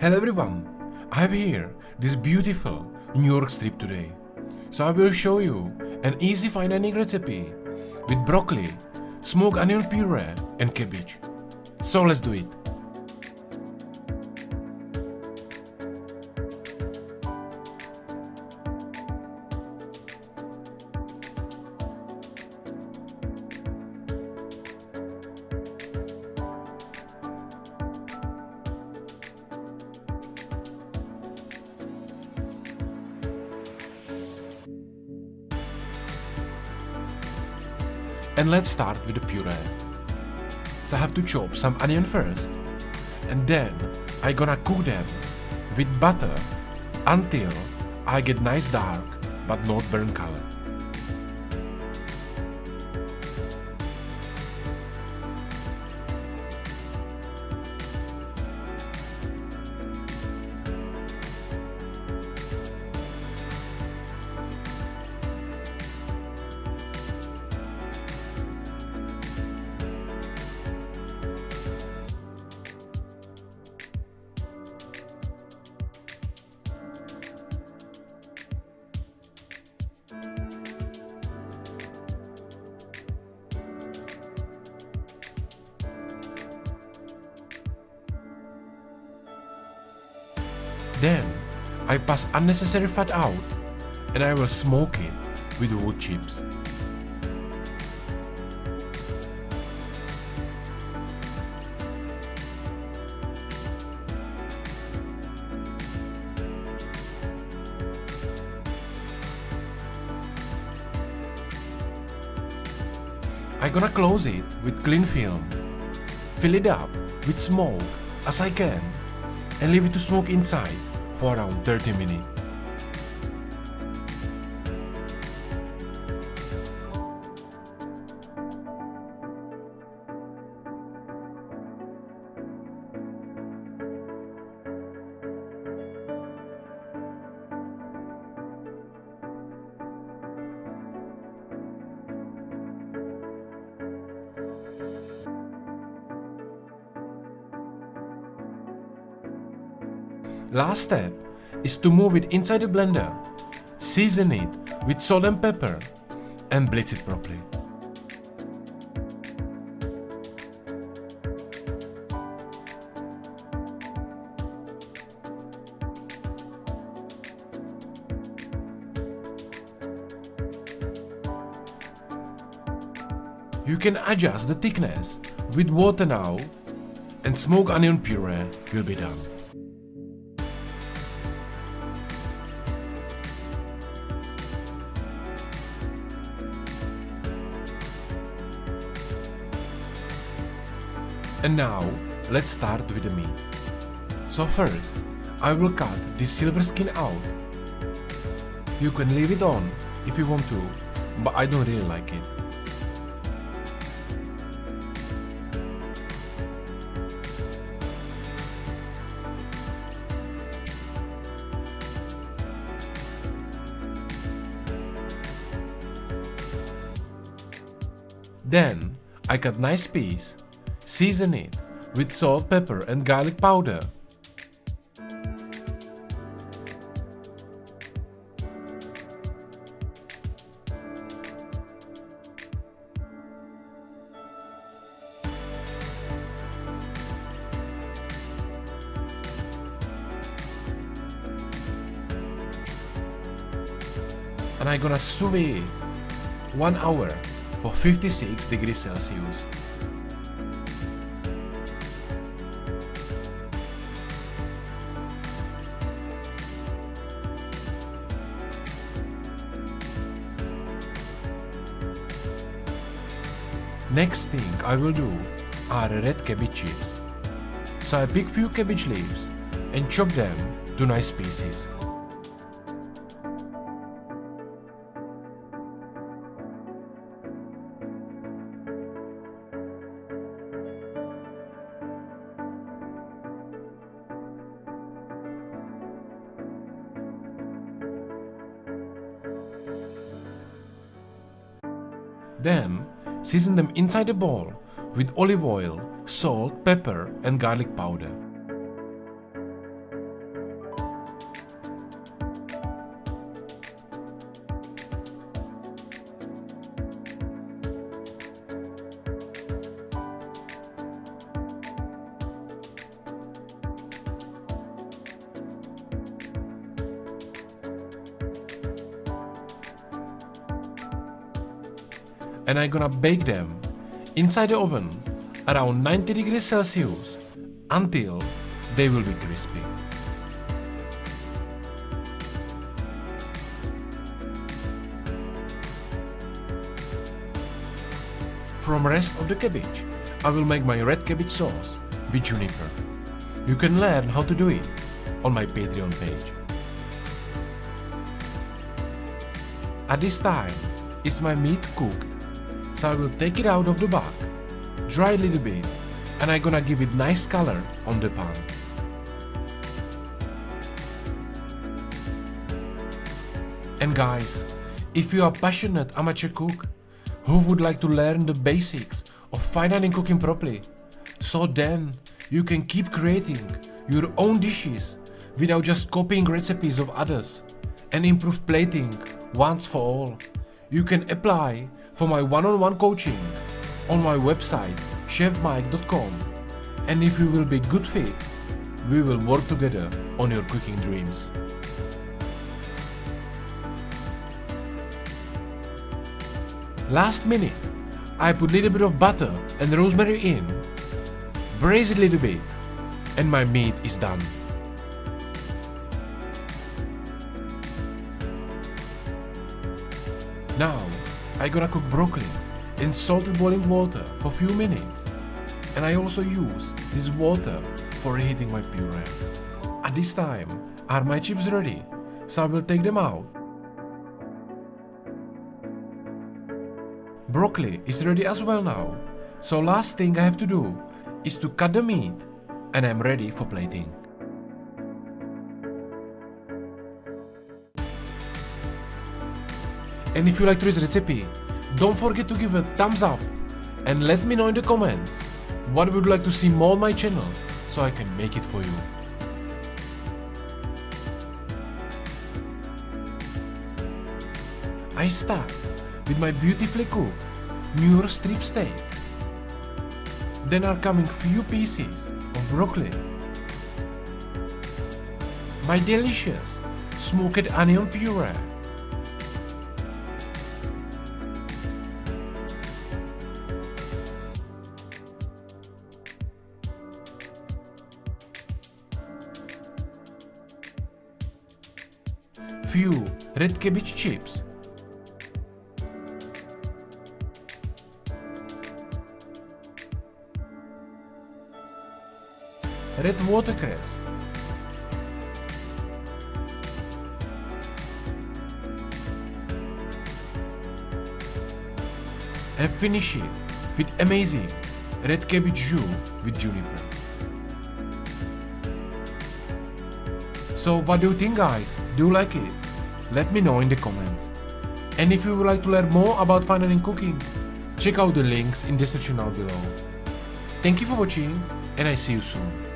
Hello everyone, I have here this beautiful New York strip today. So I will show you an easy fine dining recipe with broccoli, smoked onion puree and cabbage. So let's do it. And let's start with the puree. So I have to chop some onion first, and then I gonna cook them with butter until I get nice dark but not burnt color. Then I pass unnecessary fat out and I will smoke it with wood chips. I gonna close it with cling film, fill it up with smoke as I can, and leave it to smoke inside for around 30 minutes. Last step is to move it inside the blender, season it with salt and pepper, and blitz it properly. You can adjust the thickness with water now, and smoked onion puree will be done. And now, let's start with the meat. So first, I will cut this silver skin out. You can leave it on if you want to, but I don't really like it. Then, I cut nice piece. Season it with salt, pepper and garlic powder. And I'm gonna sous vide it 1 hour for 56 degrees Celsius. Next thing I will do are red cabbage chips. So I pick few cabbage leaves and chop them to nice pieces. Then season them inside a bowl with olive oil, salt, pepper and garlic powder. and I'm gonna bake them inside the oven around 90 degrees Celsius until they will be crispy. From rest of the cabbage, I will make my red cabbage sauce with juniper. You can learn how to do it on my Patreon page. At this time, is my meat cooked, so I will take it out of the bag, dry a little bit, and I'm gonna give it nice color on the pan. And guys, if you are passionate amateur cook who would like to learn the basics of fine dining cooking properly, so then you can keep creating your own dishes without just copying recipes of others and improve plating once for all, you can apply for my one-on-one coaching on my website chefmajk.com, and if you will be good fit, we will work together on your cooking dreams. Last minute, I put a little bit of butter and rosemary in, braise it a little bit, and my meat is done. Now, I'm gonna cook broccoli in salted boiling water for a few minutes, and I also use this water for reheating my puree. At this time, are my chips ready? So I will take them out. Broccoli is ready as well now, so last thing I have to do is to cut the meat, and I'm ready for plating. And if you like today's recipe, don't forget to give a thumbs up and let me know in the comments what would you like to see more on my channel so I can make it for you. I start with my beautifully cooked New York strip steak. Then are coming few pieces of broccoli, my delicious smoked onion puree, few red cabbage chips, red watercress, and finish it with amazing red cabbage jus with juniper. So what do you think, guys? Do you like it? Let me know in the comments. And if you would like to learn more about fine dining cooking, check out the links in the description down below. Thank you for watching, and I see you soon.